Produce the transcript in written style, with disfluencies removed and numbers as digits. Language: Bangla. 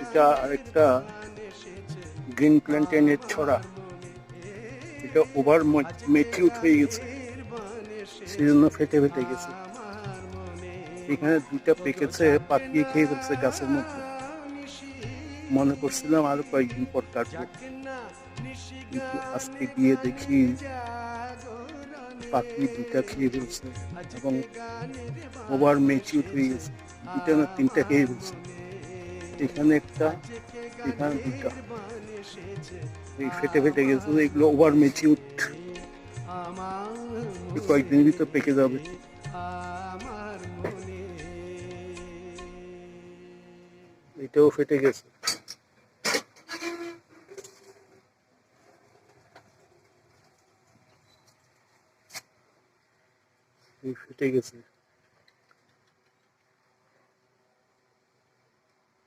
এটা আরেকটা গ্রিন প্ল্যান্টেনের ছড়া। এটা ওভার ম্যাচিউরড হয়ে গেছে, সেজন্য ফেটে ফেটে গেছে। এখানে দুইটা পেকেছে, পাকিয়ে খেয়ে ফেলছে গাছের মধ্যে। মনে করছিলাম আরো কয়েকদিন পর কাটবো, কিন্তু আজকে গিয়ে দেখি পাখি দুইটা খেয়ে ফেলছে এবং ওভার ম্যাচিউরড হয়ে গেছে। দুইটা না তিনটা খেয়ে ফেলছে। এখানে একটা, এখানে দুইটা, এই ফেটে ফেটে গেছে। এগুলো ওভার ম্যাচিউরড, কয়েকদিনের ভিতর পেকে যাবে। এটাও ফেটে গেছে। এই ফেটে গেছে।